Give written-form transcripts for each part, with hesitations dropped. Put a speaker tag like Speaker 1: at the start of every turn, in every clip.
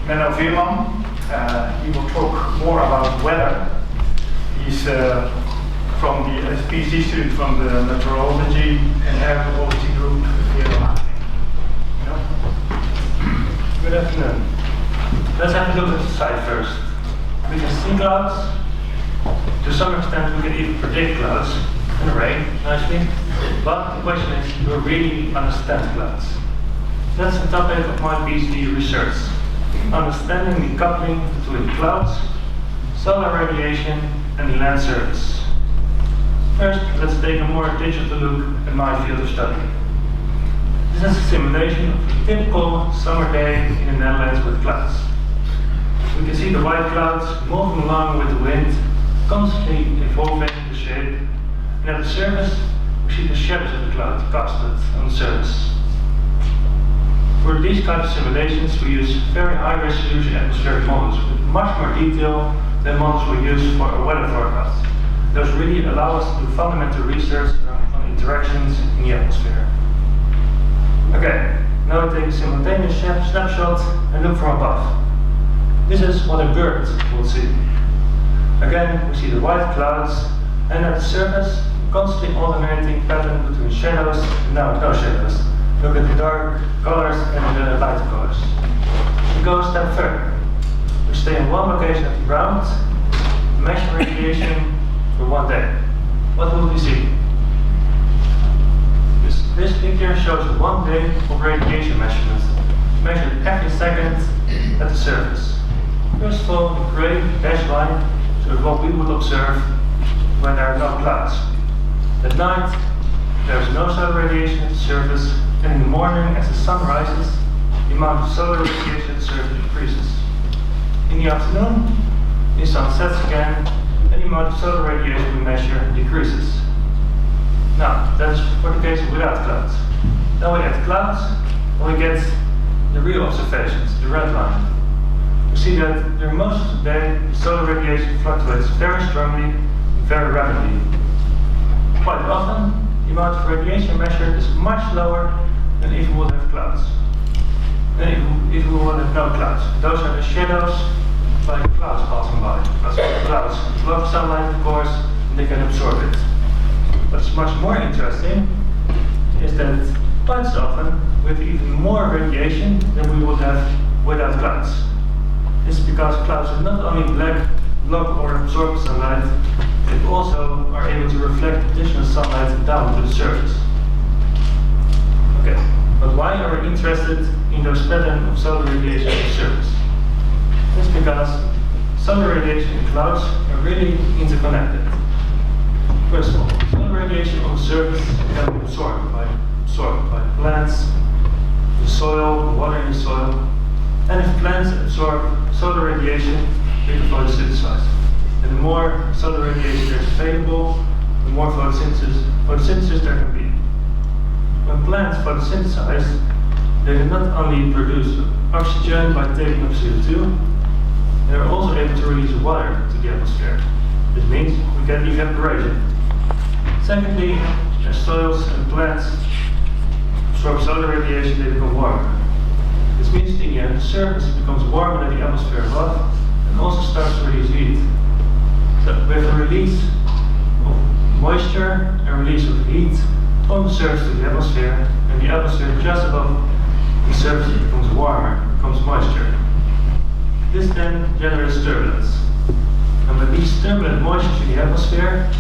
Speaker 1: Menno Veerman. He will talk more about weather. He's from the PhD student from the Meteorology and Air Quality group here in Wageningen.
Speaker 2: Good afternoon. Let's have a look at the site first. We can see clouds. To some extent, we can even predict clouds and rain nicely. But the question is, do we really understand clouds? That's the topic of my PhD research. Understanding the coupling between clouds, solar radiation, and the land surface. First, let's take a more digital look at my field of study. This is a simulation of a typical summer day in the Netherlands with clouds. We can see the white clouds moving along with the wind, constantly evolving the shape, and at the surface we see the shadows of the cloud casted on the surface. For these kind of simulations we use very high resolution atmospheric models with much more detail than models we use for a weather forecast. Those really allow us to do fundamental research on interactions in the atmosphere. Okay, now I take a simultaneous snapshot and look from above. This is what a bird will see. Again, we see the white clouds and at the surface, constantly alternating pattern between shadows and now no shadows. Look at the dark colors and the lighter colors. We go a step further. We stay in one location at the ground, measure radiation for one day. What will we see? This picture shows 1 day of radiation measurements, measured every second at the surface. First of all, the gray dashed line shows what we would observe when there are no clouds. At night, there is no solar radiation at the surface, and in the morning, as the sun rises, the amount of solar radiation at the surface increases. In the afternoon, the sun sets again, and the amount of solar radiation we measure decreases. Now, that is for the case without clouds. Then we add clouds, and we get the real observations, the red line. We see that during most of the day, the solar radiation fluctuates very strongly and very rapidly. Quite often, the amount of radiation measured is much lower than if we would have clouds. Than if we would have no clouds. Those are the shadows like clouds passing by. Because clouds love sunlight, of course, and they can absorb it. What's much more interesting is that quite often we have even more radiation than we would have without clouds. This is because clouds are not only block or absorb sunlight, they also are able to reflect additional sunlight down to the surface. Okay, but why are we interested in those patterns of solar radiation on the surface? It's because solar radiation and clouds are really interconnected. First of all, solar radiation on the surface can be absorbed by plants, the soil, the water in the soil. And if plants absorb solar radiation, they can photosynthesize. And the more solar radiation there is available, the more photosynthesis there can be. When plants photosynthesize, they can not only produce oxygen by taking up CO2, they are also able to release water to the atmosphere. This means we get evaporation. Secondly, as soils and plants absorb solar radiation, they become warmer. This means in the end, the surface becomes warmer than the atmosphere above and also starts to release heat. So we have a release of moisture and release of heat from the surface to the atmosphere, and the atmosphere just above the surface becomes warmer, becomes moisture. This then generates turbulence. And with these turbulent moistures in the atmosphere,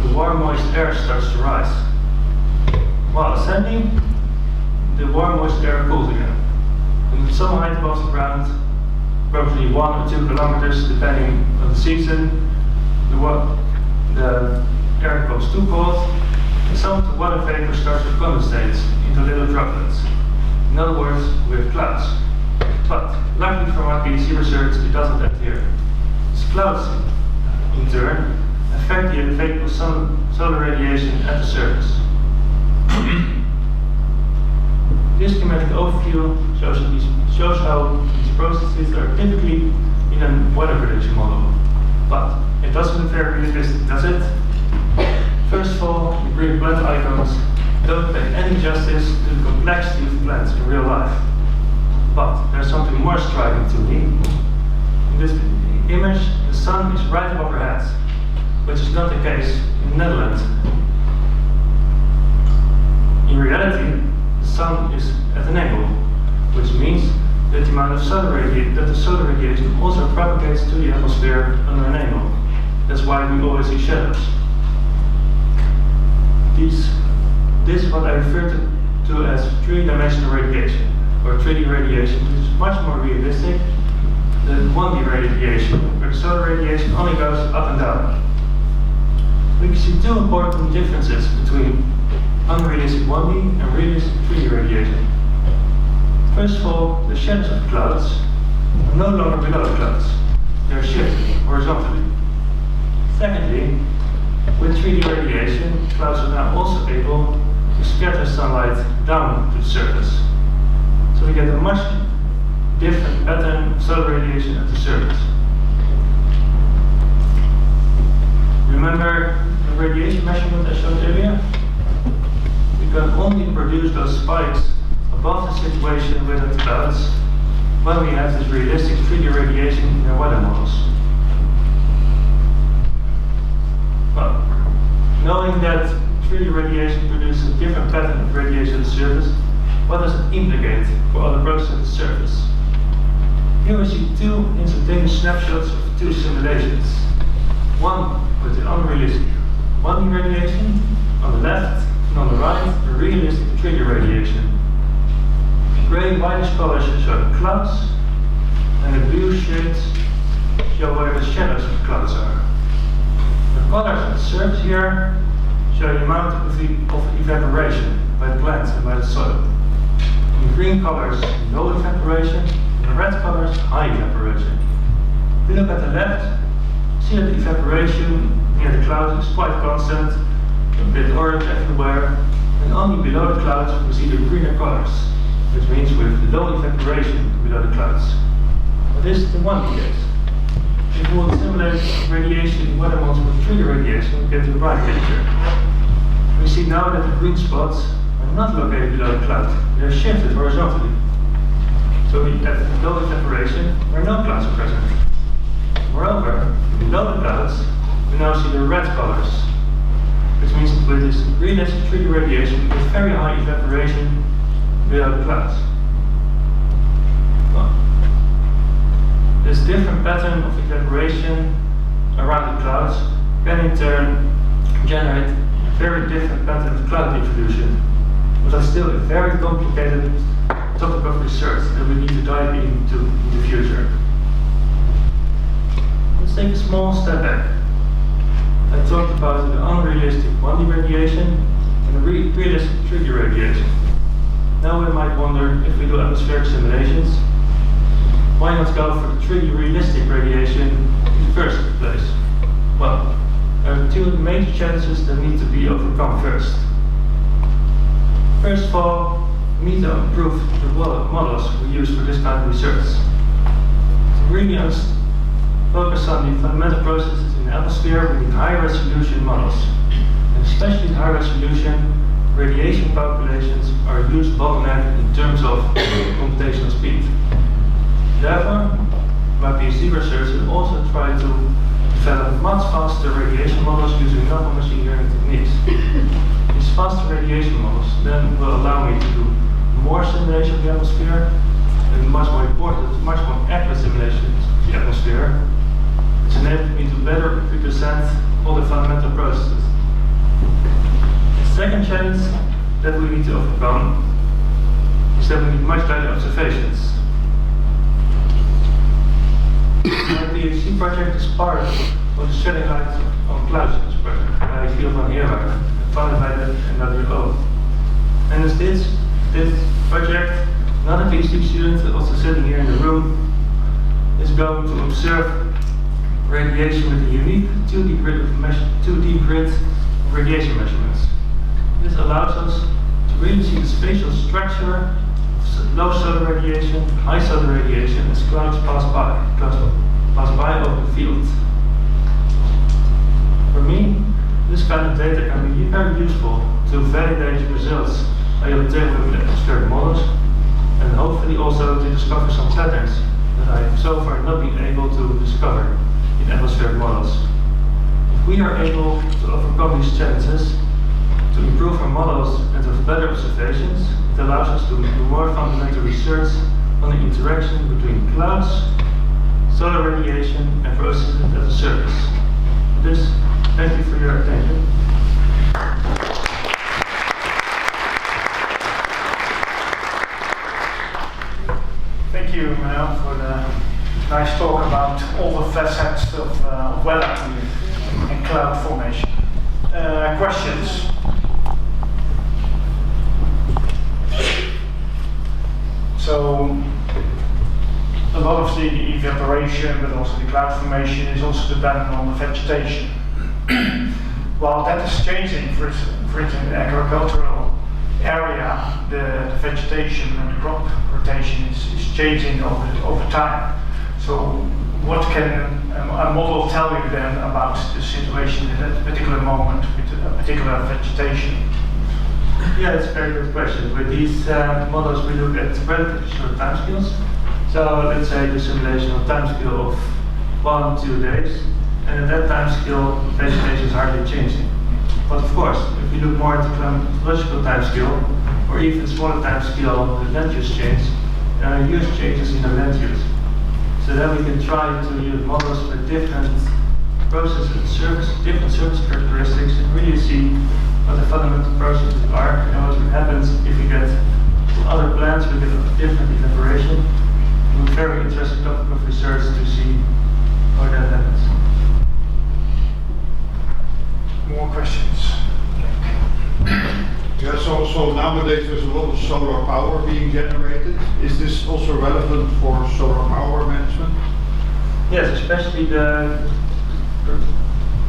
Speaker 2: the warm moist air starts to rise. While ascending, the warm moist air cools again. And at some height above the ground, probably 1 or 2 kilometers depending on the season, the air becomes too cold, and some of the water vapor starts to condensate into little droplets. In other words, we have clouds. But luckily for my PhD research, it doesn't end here. These clouds, in turn, affect the available solar radiation at the surface. This schematic overview shows how these processes are typically in a weather prediction model. But it doesn't look very realistic, does it? First of all, the green plant icons don't pay any justice to the complexity of plants in real life. But there's something more striking to me. In this image, the sun is right above our heads, which is not the case in the Netherlands. In reality, the sun is at an angle, which means that the amount of solar radiation also propagates to the atmosphere under an angle. That's why we always see shadows. This is what I refer to as three-dimensional radiation, or 3D radiation, which is much more realistic than 1D radiation, where the solar radiation only goes up and down. We can see two important differences between unrealistic 1D and realistic 3D radiation. First of all, the shadows of clouds are no longer below the clouds. They are shifted horizontally. Secondly, with 3D radiation, clouds are now also able to scatter sunlight down to the surface. So we get a much different pattern of solar radiation at the surface. Remember the radiation measurement I showed earlier? We can only produce those spikes above the situation with the clouds when we have this realistic 3D radiation in our weather models. Well, knowing that 3D radiation produces a different pattern of radiation at the surface, what does it implicate for other processes at the surface? Here we see two instantaneous snapshots of two simulations. One with the unrealistic 1D radiation on the left, and on the right, the realistic 3D radiation. The grey and whitish colors show the clouds, and the blue shades show where the shadows of the clouds are. The colors on the surface here show the amount of evaporation by the plants and by the soil. In green colors, low evaporation, and the red colors, high evaporation. If we look at the left, see that the evaporation near the clouds is quite constant, a bit orange everywhere, and only below the clouds we see the greener colors, which means with low evaporation below the clouds. But this is the 1D case. If we would simulate radiation in weather models with 3D radiation, we get the right picture. We see now that the green spots are not located below the cloud, they are shifted horizontally. So we have low evaporation where no clouds are present. Moreover, below the clouds, we now see the red colors, which means that with this realistic 3D radiation, we get very high evaporation below the clouds. Well, this different pattern of evaporation around the clouds can in turn generate a very different pattern of cloud evolution, but that's still a very complicated topic of research that we need to dive into in the future. Let's take a small step back. I talked about the unrealistic 1D radiation and the realistic 3D radiation. Now we might wonder, if we do atmospheric simulations, why not go for the 3D realistic radiation in the first place? Well, there are two major challenges that need to be overcome first. First of all, we need to improve the models we use for this kind of research. To really focus on the fundamental processes in the atmosphere, we need high-resolution models. And especially in high-resolution, radiation calculations are a huge bottleneck in terms of computational speed. Therefore, my PhD research will also try to develop much faster radiation models using novel machine learning techniques. These faster radiation models then will allow me to do more simulation of the atmosphere, and much more important, much more accurate simulations of the atmosphere, which enables me to better represent all the fundamental processes. The second challenge that we need to overcome is that we need much better observations. My PhD project is part of the shedding light on clouds project by Giel van Heerwaarden, funded by the NWO. And as this project, another PhD student also sitting here in the room is going to observe radiation with a unique 2D grid of radiation measurements. This allows us to really see the spatial structure of low solar radiation, high solar radiation as clouds pass by over the field. For me, this kind of data can be very useful to validate results I obtain with atmospheric models, and hopefully also to discover some patterns that I have so far not been able to discover in atmospheric models. If we are able to overcome these challenges, to improve our models and to have better observations, it allows us to do more fundamental research on the interaction between clouds, solar radiation and processes at the surface. With this, thank you for your attention.
Speaker 1: Thank you, Menno, for the nice talk about all the facets of weather and cloud formation. Questions? So, a lot of the evaporation, but also the cloud formation is also dependent on the vegetation. While that is changing, for instance, in the agricultural area, the vegetation and the crop rotation is changing over time. So what can a model tell you then about the situation at that particular moment with a particular vegetation?
Speaker 2: Yeah, it's a very good question. With these models, we look at relatively short timescales. So let's say the simulation of timescale of 1-2 days, and at that timescale, vegetation is hardly changing. But of course, if we look more at the climatological timescale, or even smaller timescale, the land use change, there are huge changes in the land use. So then we can try to use models with different processes and different surface characteristics, and really see what the fundamental processes are and what happens if we get other plants with different evaporation. It's a very interesting topic of research to see how that happens.
Speaker 1: More questions?
Speaker 3: Yeah, so nowadays there's a lot of solar power being generated. Is this also relevant for solar power management?
Speaker 2: Yes, especially the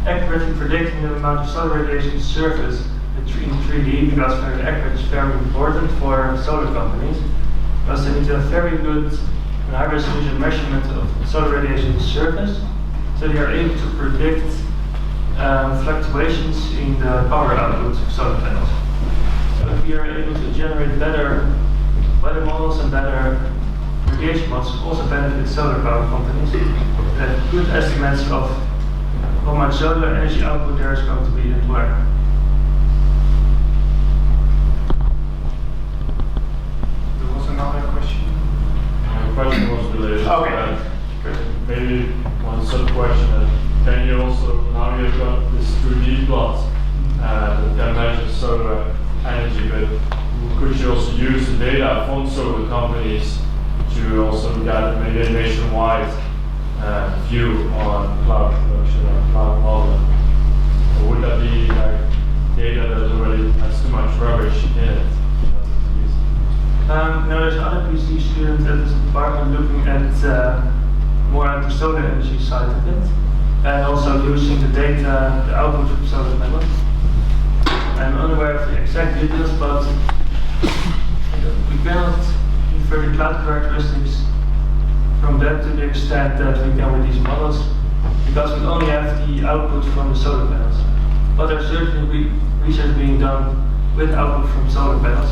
Speaker 2: accurately predicting the amount of solar radiation to surface in 3D, because very accurate is very important for solar companies, because they need to have very good and high resolution measurement of solar radiation to surface, so they are able to predict fluctuations in the power output of solar panels. So if we are able to generate better weather models and better radiation models, also benefit solar power companies that have good estimates of how much solar energy output there is going to be and where.
Speaker 1: There was another question.
Speaker 4: My question was related
Speaker 1: Okay.
Speaker 4: to that. Maybe one sub-question. Can you also, now you've got this 2D plot that can measure solar energy, but could you also use the data from solar companies to also get maybe a nationwide view on cloud production or cloud modeling? Or would that be like data that already has too much rubbish in it?
Speaker 2: No, there's another PhD student at this department looking at more at the solar energy side of it, and also using the data, the output from solar panels. I'm unaware of the exact details, but we cannot infer the cloud characteristics from that to the extent that we can with these models, because we only have the output from the solar panels. But there's certainly research being done with output from solar panels.